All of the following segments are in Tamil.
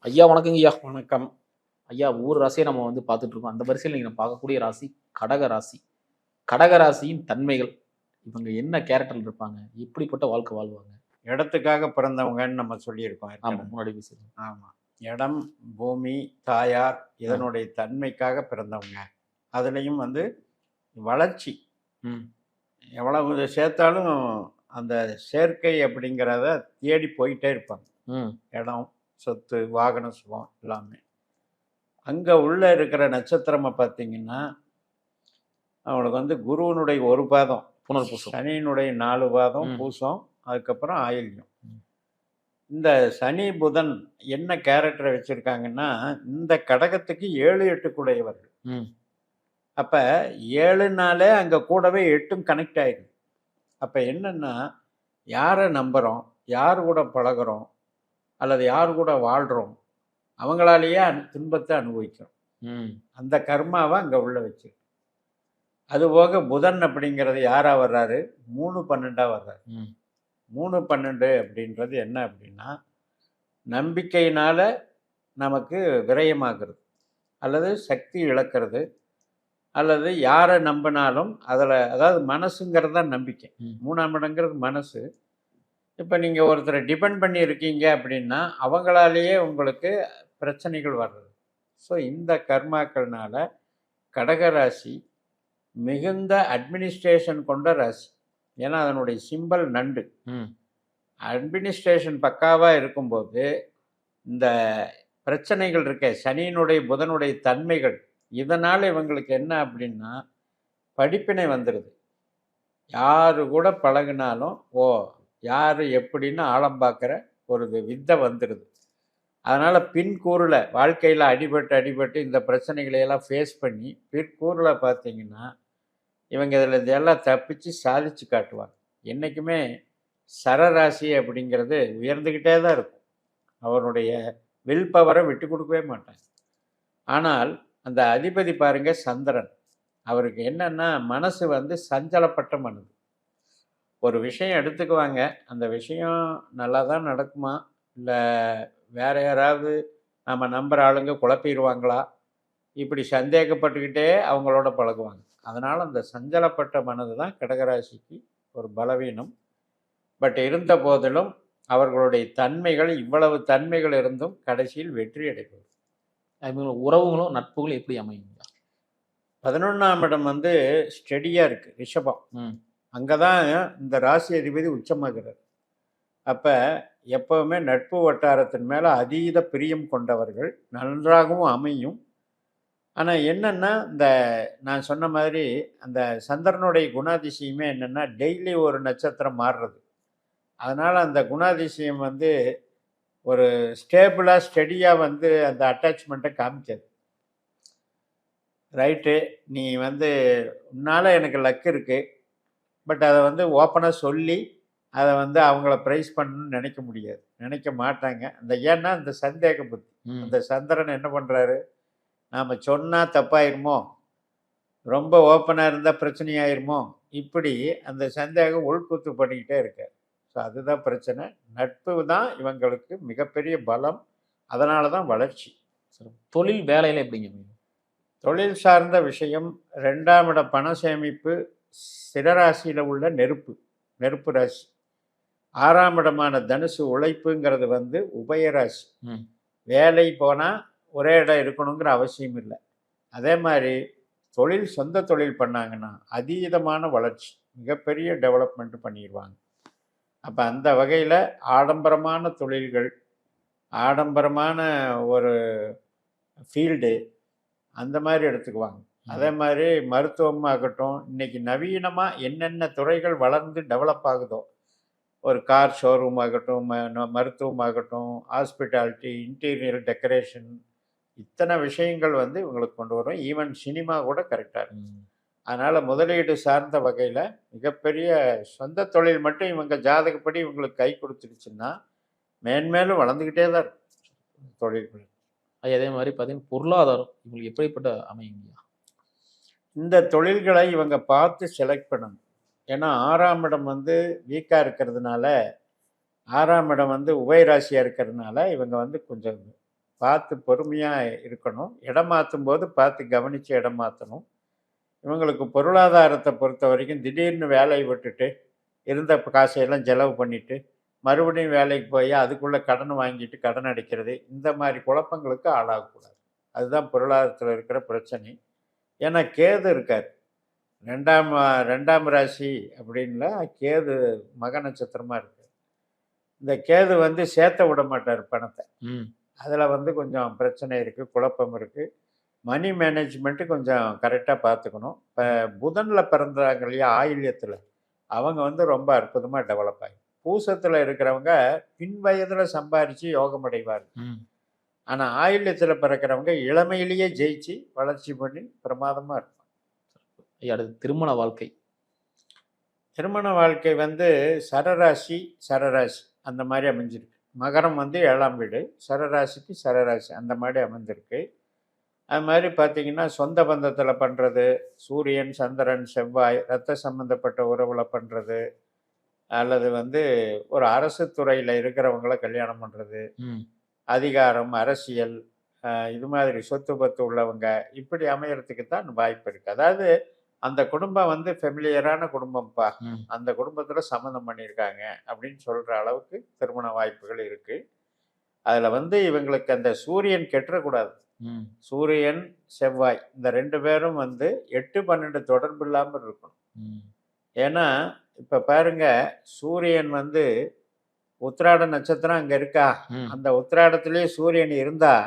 ஐயா வணக்கங்க ஐயா. வணக்கம். ஐயா ஒவ்வொரு ராசியா நம்ம பார்த்துட்டு இருக்கோம். அந்த வரிசையில நீங்க பார்க்கக்கூடிய ராசி கடக ராசி. கடக ராசியின் தன்மைகள். இவங்க என்ன கேரக்டர்ல இருப்பாங்க? எப்படிப்பட்ட வாழ்க்கை வாழ்வாங்க? இடத்துக்காக பிறந்தவங்கன்னு நம்ம சொல்லியிருக்கோம் ஆமா, ஏற்கனவே. முன்னாடி பேசியிருந்தோம். ஆமா. இடம், பூமி, தாயார் இதனுடைய தன்மைக்காக பிறந்தவங்க. அதுலயும் வளர்ச்சி. ம். எவ்வளவு சேர்த்தாலும் அந்த சேர்க்கை அப்படிங்கிறத தேடி போயிட்டே இருப்பாங்க. ம். இடம், சொத்து, வாகன சுகம் எல்லாமே. அங்க உள்ள இருக்கிற நட்சத்திரமா பார்த்தீங்கன்னா, அவங்களுக்கு குருவினுடைய ஒரு பாதம், புனர்பூசம். சனியினுடைய 4 பாதம், ம். பூசம், அதுக்கப்புறம் ஆயில்யம். ம். இந்த சனி புதன் என்ன கேரக்டரை வச்சிருக்காங்கன்னா, இந்த கடகத்துக்கு 7, 8 கூடையவர்கள். ம். அப்ப 7னாலே அங்க கூடவே 8ம் கனெக்ட் ஆயிடுது. அப்ப என்னன்னா, யாரை நம்புறோம், யார் கூட பழகுறோம், அல்லது யார் கூட வாழ்றோம், அவங்களாலேயே துன்பத்தை அனுபவிக்கிறோம். ம். அந்த கர்மாவை அங்க உள்ள வச்சு. அதுபோக புதன் அப்படிங்கிறது யாரா வர்றாரு? 3, 12 வர்றாரு. ம். 3, 12 அப்படின்றது என்ன அப்படின்னா, நம்பிக்கையினால நமக்கு விரயமாகிறது, அல்லது சக்தி இழக்கிறது, அல்லது யாரை நம்பினாலும் அதில், அதாவது மனசுங்கிறது தான் நம்பிக்கை. ம். 3ஆம் இடங்கிறது மனசு. இப்போ நீங்கள் ஒருத்தரை டிபெண்ட் பண்ணி இருக்கீங்க அப்படின்னா அவங்களாலேயே உங்களுக்கு பிரச்சனைகள் வர்றது. ஸோ இந்த கர்மாக்கள்னால கடகராசி மிகுந்த அட்மினிஸ்ட்ரேஷன் கொண்ட ராசி. ஏன்னா அதனுடைய சிம்பல் நண்டு. ம். அட்மினிஸ்ட்ரேஷன் பக்காவாக இருக்கும்போது இந்த பிரச்சனைகள் இருக்க, சனியினுடைய புதனுடைய தன்மைகள், இதனால் இவங்களுக்கு என்ன அப்படின்னா படிப்பினை வந்துடுது. யாரு கூட பழகினாலும் யார் எப்படின்னு ஆழம் பார்க்குற ஒரு வித்தை வந்துடுது. அதனால் பின்கூறில் வாழ்க்கையில் அடிபட்டு இந்த பிரச்சனைகளையெல்லாம் ஃபேஸ் பண்ணி பிற்கூறில் பார்த்தீங்கன்னா இவங்க இதில் இதெல்லாம் தப்பிச்சு சாதிச்சு காட்டுவாங்க. என்றைக்குமே சரராசி அப்படிங்கிறது உயர்ந்துக்கிட்டே தான் இருக்கும். அவருடைய வில் பவரை விட்டு கொடுக்கவே மாட்டாங்க. ஆனால் அந்த அதிபதி பாருங்க சந்திரன். அவருக்கு என்னன்னா மனசு சஞ்சலப்பட்ட மனது. ஒரு விஷயம் எடுத்துக்குவாங்க, அந்த விஷயம் நல்லா தான் நடக்குமா, இல்லை வேற யாராவது நம்ம நம்புகிற ஆளுங்க குழப்பிடுவாங்களா, இப்படி சந்தேகப்பட்டுக்கிட்டே அவங்களோட பழகுவாங்க. அதனால் அந்த சஞ்சலப்பட்ட மனது தான் கடகராசிக்கு ஒரு பலவீனம். பட் இருந்த போதிலும் அவர்களுடைய தன்மைகள், இவ்வளவு தன்மைகள் இருந்தும் கடைசியில் வெற்றி அடைப்பது. உறவுகளும் நட்புகளும் எப்படி அமையுங்க? 11ஆம் இடம் ஸ்டெடியாக இருக்குது, ரிஷபம். அங்கே தான் இந்த ராசி அதிபதி உச்சமாகிறார். அப்போ எப்போவுமே நட்பு வட்டாரத்தின் மேலே அதீத பிரியம் கொண்டவர்கள், நன்றாகவும் அமையும். ஆனால் என்னென்னா இந்த நான் சொன்ன மாதிரி அந்த சந்திரனுடைய குணாதிசயமே என்னென்னா டெய்லி ஒரு நட்சத்திரம் மாறுறது. அதனால் அந்த குணாதிசயம் ஒரு ஸ்டேபிளாக ஸ்டெடியாக அந்த அட்டாச்மெண்ட்டை காமிக்காது. ரைட்டு, நீ உன்னால் எனக்கு லக் இருக்குது, பட் அதை ஓப்பனாக சொல்லி அதை அவங்கள ப்ரைஸ் பண்ணணும்னு நினைக்க முடியாது, நினைக்க மாட்டாங்க. ஏன்னா அந்த சந்தேக புத்தி. அந்த சந்திரன் என்ன பண்ணுறாரு, நாம் சொன்னால் தப்பாயிருமோ, ரொம்ப ஓப்பனாக இருந்தால் பிரச்சனையாயிருமோ, இப்படி அந்த சந்தேகம் உள்குத்து பண்ணிக்கிட்டே இருக்கார். ஸோ அதுதான் பிரச்சனை. நட்பு தான் இவங்களுக்கு மிகப்பெரிய பலம். அதனால தான் வளர்ச்சி. தொழில் வேலையில் எப்படிங்க? தொழில் சார்ந்த விஷயம். 2ஆம் இட பண சேமிப்பு, சிரராசியில் உள்ள நெருப்பு ராசி. 6ஆம் இடமான தனுசு உழைப்புங்கிறது உபயராசி. வேலை போனால் ஒரே இடம் இருக்கணுங்கிற அவசியம் இல்லை. அதே மாதிரி சொந்த தொழில் பண்ணாங்கன்னா அதீதமான வளர்ச்சி, மிகப்பெரிய டெவலப்மெண்ட் பண்ணிடுவாங்க. அப்போ அந்த வகையில் ஆடம்பரமான தொழில்கள், ஆடம்பரமான ஒரு ஃபீல்டு, அந்த மாதிரி எடுத்துக்குவாங்க. அதே மாதிரி மருத்துவமாகட்டும், இன்னைக்கு நவீனமாக என்னென்ன துறைகள் வளர்ந்து டெவலப் ஆகுதோ, ஒரு கார் ஷோரூம் ஆகட்டும், மருத்துவமாகட்டும், ஹாஸ்பிட்டாலிட்டி, இன்டீரியர் டெக்கரேஷன், இத்தனை விஷயங்கள் இவங்களுக்கு கொண்டு வரும். ஈவன் சினிமா கூட கரெக்டாக இருக்கும். அதனால் முதலீடு சார்ந்த வகையில் மிகப்பெரிய சொந்த தொழில் மட்டும் இவங்க ஜாதகப்படி இவங்களுக்கு கை கொடுத்துருச்சுன்னா மேன்மேலும் வளர்ந்துக்கிட்டே தான் இருக்கும் தொழில்கள். அதே மாதிரி பார்த்தீங்கன்னா பொருளாதாரம் இவங்களுக்கு எப்படிப்பட்ட அமையுங்க? இந்த தொழில்களை இவங்க பார்த்து செலக்ட் பண்ணணும். ஏன்னா 6ஆம் இடம் வீக்காக இருக்கிறதுனால, 6ஆம் இடம் உபயராசியாக இருக்கிறதுனால இவங்க கொஞ்சம் பார்த்து பொறுமையாக இருக்கணும். இடம் மாற்றும் போது பார்த்து கவனித்து இடம் மாற்றணும். இவங்களுக்கு பொருளாதாரத்தை பொறுத்த வரைக்கும் திடீர்னு வேலையை விட்டுட்டு இருந்த காசையெல்லாம் செலவு பண்ணிட்டு மறுபடியும் வேலைக்கு போய் அதுக்குள்ளே கடன் வாங்கிட்டு கடன் அடைக்கிறது, இந்த மாதிரி குழப்பங்களுக்கு ஆளாகக்கூடாது. அதுதான் பொருளாதாரத்தில் இருக்கிற பிரச்சனை. ஏன்னா கேது இருக்கார். ரெண்டாம் ரெண்டாம் ராசி அப்படின்ல கேது மக நட்சத்திரமாக இருக்கு. இந்த கேது வந்து சேர்த்த விட மாட்டார் பணத்தை. அதில் வந்து கொஞ்சம் பிரச்சனை இருக்குது, குழப்பம் இருக்குது. மணி மேனேஜ்மெண்ட்டு கொஞ்சம் கரெக்டாக பார்த்துக்கணும். இப்போ புதனில் பிறந்தாங்க இல்லையா, ஆயில்யத்தில், அவங்க வந்து ரொம்ப அற்புதமாக டெவலப் ஆகி, பூசத்தில் இருக்கிறவங்க பின் வயதில் சம்பாரித்து யோகம் அடைவார். ஆனால் ஆயில்யத்தில் பிறக்கிறவங்க இளமையிலேயே ஜெயிச்சு வளர்ச்சி பண்ணி பிரமாதமாக இருக்கும். அடுத்து திருமண வாழ்க்கை. திருமண வாழ்க்கை வந்து சரராசி சரராசி அந்த மாதிரி அமைஞ்சிருக்கு. மகரம் வந்து 7ஆம் வீடு, சரராசிக்கு சரராசி அந்த மாதிரி அமைந்திருக்கு. அது மாதிரி பார்த்தீங்கன்னா சொந்த பந்தத்தில் பண்ணுறது, சூரியன் சந்திரன் செவ்வாய் இரத்த சம்மந்தப்பட்ட உறவில் பண்ணுறது, அல்லது வந்து ஒரு அரசு துறையில் இருக்கிறவங்கள கல்யாணம் பண்ணுறது, அதிகாரம் அரசியல் இது மாதிரி சொத்து பத்து உள்ளவங்க இப்படி அமையறதுக்கு தான் வாய்ப்பு இருக்குது. அதாவது அந்த குடும்பம் வந்து ஃபெமிலியரான குடும்பம்ப்பா, அந்த குடும்பத்தில் சம்மந்தம் பண்ணியிருக்காங்க அப்படின்னு சொல்கிற அளவுக்கு திருமண வாய்ப்புகள் இருக்குது. அதில் வந்து இவங்களுக்கு அந்த சூரியன் கெட்டுறக்கூடாது. சூரியன் செவ்வாய் இந்த 2 பேரும் வந்து 8-12 தொடர்பு இல்லாமல் இருக்கணும். ஏன்னா இப்போ பாருங்க, சூரியன் வந்து உத்திராட நட்சத்திரம் அங்கே இருக்கா, அந்த உத்திராடத்திலேயே சூரியன் இருந்தால்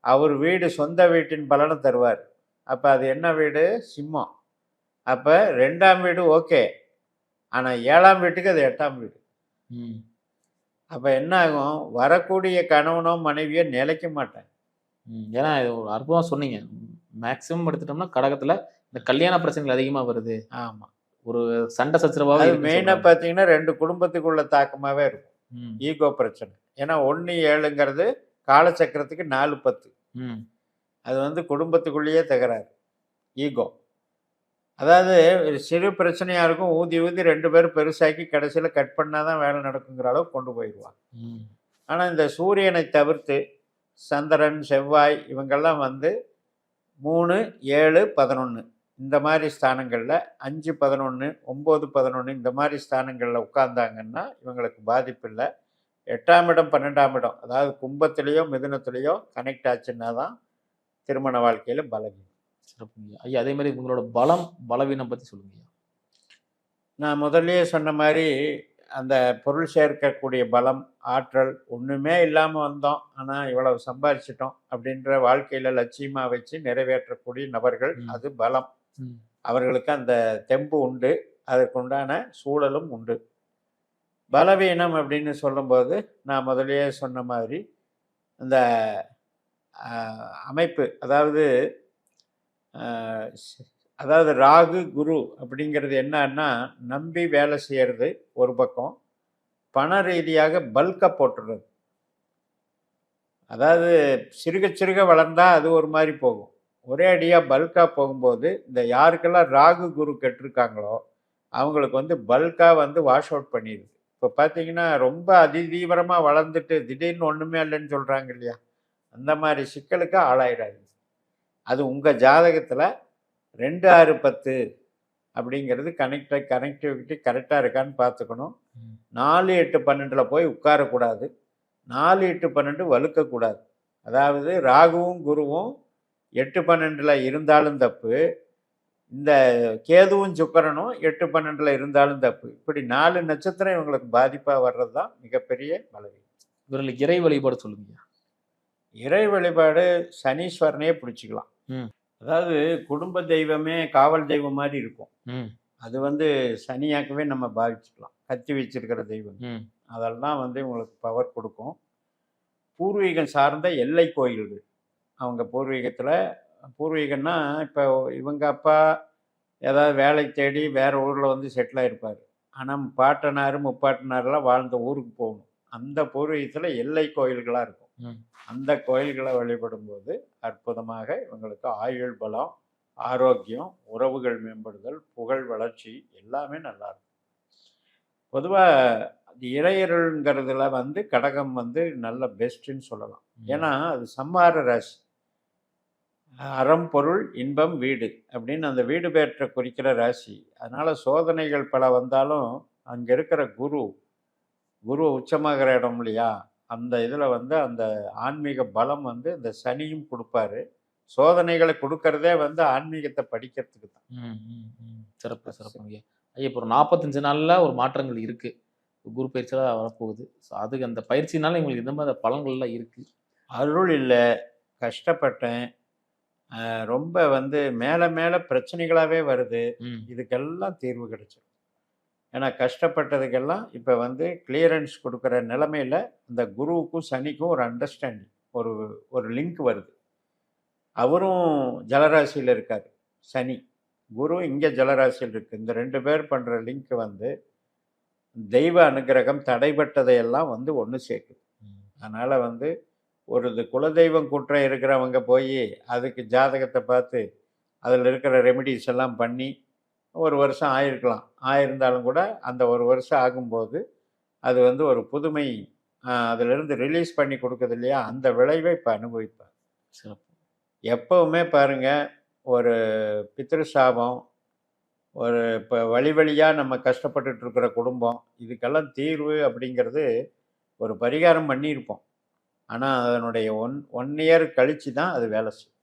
அவர் வீடு சொந்த வீட்டின் பலனை தருவார். அப்போ அது என்ன வீடு? சிம்மம். அப்போ 2ஆம் வீடு ஓகே, ஆனால் 7ஆம் வீட்டுக்கு அது 8ஆம் வீடு. அப்போ என்ன ஆகும், வரக்கூடிய கணவனோ மனைவியோ நிலைக்க மாட்டாங்க. ஏன்னா இது ஒரு அற்புதமாக சொன்னீங்க. மேக்சிமம் எடுத்துட்டோம்னா கடகத்தில் இந்த கல்யாண பிரச்சனைகள் அதிகமாக வருது. ஆமாம், ஒரு சண்டை சச்சரவாக மெயினாக பார்த்தீங்கன்னா 2 குடும்பத்துக்குள்ள தாக்கமாகவே இருக்கும். ஈகோ பிரச்சனை. ஏன்னா 1-7ங்கிறது காலச்சக்கரத்துக்கு 4-10. அது வந்து குடும்பத்துக்குள்ளேயே தகராறு, ஈகோ. அதாவது ஒரு சிறு பிரச்சனையாக இருக்கும், ஊதி ஊதி 2 பேரும் பெருசாக்கி கடைசியில் கட் பண்ணால் தான் வேலை நடக்குங்கிற அளவுக்கு கொண்டு போயிடுவாங்க. ஆனால் இந்த சூரியனை தவிர்த்து சந்திரன் செவ்வாய் இவங்கெல்லாம் வந்து 3, 7, 11 இந்த மாதிரி ஸ்தானங்களில் 5, 11, 9, 11 இந்த மாதிரி ஸ்தானங்களில் உட்கார்ந்தாங்கன்னா இவங்களுக்கு பாதிப்பு இல்லை. 8ஆம் இடம் 12ஆம் இடம் அதாவது கும்பத்திலேயோ மிதுனத்திலேயோ கனெக்ட் ஆச்சுன்னா தான் திருமண வாழ்க்கையில் பலவீனம். சிறப்புங்க ஐயா. அதே மாதிரி உங்களோட பலம் பலவீனம் பற்றி சொல்லுங்க. நான் முதல்லயே சொன்ன மாதிரி அந்த பொருள் சேர்க்கக்கூடிய பலம் ஆற்றல் ஒன்றுமே இல்லாமல் வந்தோம், ஆனால் இவ்வளவு சம்பாதிச்சிட்டோம் அப்படின்ற வாழ்க்கையில் லட்சியமாக வச்சு நிறைவேற்றக்கூடிய நபர்கள், அது பலம். அவர்களுக்கு அந்த தெம்பு உண்டு, அதற்குண்டான சூழலும் உண்டு. பலவீனம் அப்படின்னு சொல்லும்போது நான் முதலையே சொன்ன மாதிரி இந்த அமைப்பு, அதாவது ராகு குரு அப்படிங்கிறது என்னன்னா, நம்பி வேலை செய்கிறது ஒரு பக்கம், பண ரீதியாக பல்காக போட்டுறது. அதாவது சிறுக சிறுக வளர்ந்தால் அது ஒரு மாதிரி போகும், ஒரே அடியாக பல்காக போகும்போது இந்த யாருக்கெல்லாம் ராகு குரு கெட்டிருக்காங்களோ அவங்களுக்கு வந்து பல்காக வந்து வாஷ் அவுட் பண்ணிடுது. இப்போ பார்த்தீங்கன்னா ரொம்ப அதிதீவிரமாக வளர்ந்துட்டு திடீர்னு ஒன்றுமே இல்லைன்னு சொல்கிறாங்க இல்லையா, அந்த மாதிரி சிக்கலுக்கு ஆளாயிடாது. அது உங்கள் ஜாதகத்தில் 2, 6, 10 அப்படிங்கிறது கனெக்டிவிட்டி கரெக்டாக இருக்கான்னு பார்த்துக்கணும். 4, 8, 12 போய் உட்காரக்கூடாது, 4, 8, 12 வலுக்கக்கூடாது. அதாவது ராகுவும் குருவும் 8, 12 இருந்தாலும் தப்பு, இந்த கேதுவும் சுக்கிரனும் 8, 12 இருந்தாலும் தப்பு. இப்படி 4 நட்சத்திரம் இவங்களுக்கு பாதிப்பாக வர்றது தான் மிகப்பெரிய பலவீனம். இவர்களுக்கு இறை வழிபாடு சொல்லுங்க. இறை வழிபாடு சனீஸ்வரனையே பிடிச்சிக்கலாம். அதாவது குடும்ப தெய்வமே காவல் தெய்வம் மாதிரி இருக்கும், அது வந்து சனியாக்கவே நம்ம பாவிச்சுக்கலாம். கத்தி வச்சிருக்கிற தெய்வம் அதெல்லாம் வந்து இவங்களுக்கு பவர் கொடுக்கும். பூர்வீகம் சார்ந்த எல்லை கோயில்கள், அவங்க பூர்வீகம்னா இப்போ இவங்க அப்பா ஏதாவது வேலை தேடி வேறு ஊரில் வந்து செட்டில் ஆகிருப்பார், ஆனால் பாட்டனார் முப்பாட்டனாரெலாம் வாழ்ந்த ஊருக்கு போகணும். அந்த பூர்வீகத்தில் எல்லை கோயில்களாக இருக்கும். அந்த கோயில்களை வழிபடும்போது அற்புதமாக இவங்களுக்கு ஆயுள் பலம், ஆரோக்கியம், உறவுகள் மேம்படுதல், புகழ் வளர்ச்சி எல்லாமே நல்லாயிருக்கும். பொதுவாக அது இறையருள்ங்கிறதுல வந்து கடகம் வந்து நல்ல பெஸ்ட்டுன்னு சொல்லலாம். ஏன்னா அது சம்ஹார ராசி. அறம், பொருள், இன்பம், வீடு அப்படின்னு அந்த வீடு பேற்ற குறிக்கிற ராசி. அதனால சோதனைகள் பல வந்தாலும் அங்க இருக்கிற குரு உச்சமாகிற இடம் இல்லையா? அந்த இதுல வந்து அந்த ஆன்மீக பலம் வந்து இந்த சனியும் குடுப்பாரு. சோதனைகள குடுக்கறதே வந்து ஆன்மீகத்த படிக்கிறதுக்கு தான். சிறப்பு சிறப்புங்க. ஐயா இப்போ ஒரு 45 நாள்ல ஒரு மாற்றங்கள் இருக்கு. குரு பயிற்சிலாம் வரப்போகுது. ஸோ அதுக்கு அந்த பயிற்சினால உங்களுக்கு இந்த மாதிரி பலன்கள்லாம் இருக்கு. அருள் இல்ல, கஷ்டப்பட்டேன். ரொம்ப வந்து மேல மேல பிரச்சனைகளாவே வருது. இதுக்கெல்லாம் தீர்வு கிடைச்சிரும். ஏன்னா கஷ்டப்பட்டதுக்கெல்லாம் இப்ப வந்து கிளியரன்ஸ் குடுக்குற நிலைமையில இந்த குருவுக்கும், சனிக்கும் ஒரு அண்டர்ஸ்டாண்டிங் ஒரு ஒரு லிங்க் வருது. அவரும் ஜலராசியில இருக்காரு. சனி. குரு இங்க ஜலராசியில் இருக்கு. இந்த 2 பேர் பண்ற லிங்க் வந்து தெய்வ அனுக்கிரகம் தடைபட்டதையெல்லாம் வந்து ஒண்ணு சேர்க்குது. அதனால வந்து ஒரு குலதெய்வம் குற்றம் இருக்கிறவங்க போய் அதுக்கு ஜாதகத்தை பார்த்து அதில் இருக்கிற ரெமிடிஸ் எல்லாம் பண்ணி ஒரு வருஷம் ஆயிருக்கலாம். ஆயிருந்தாலும் கூட அந்த ஒரு வருஷம் ஆகும்போது அது வந்து ஒரு புதுமை அதிலிருந்து ரிலீஸ் பண்ணி கொடுக்குது இல்லையா? அந்த விளைவை இப்போ அனுபவிப்பார். சிறப்பு. எப்பவுமே பாருங்க, ஒரு பித்ரு சாபம், ஒரு இப்போ வழி வழியாக நம்ம கஷ்டப்பட்டுட்டு இருக்கிற குடும்பம், இதுக்கெல்லாம் தீர்வு அப்படிங்கிறது ஒரு பரிகாரம் பண்ணியிருப்போம். ஆனால் அதனுடைய ஒன் இயர் கழிச்சு தான் அது வேலை செய்யும்.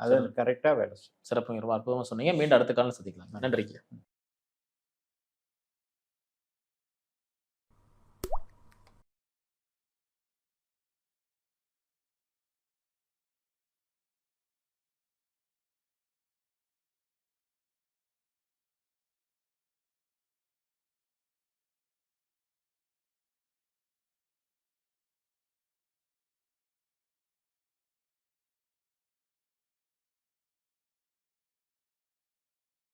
அது கரெக்டாக வேலை செய்யும். சிறப்புங்க. ரொம்ப அற்புதமாக சொன்னீங்க. மீண்டும் அடுத்த காலம் சந்திக்கலாம். நன்றிங்க.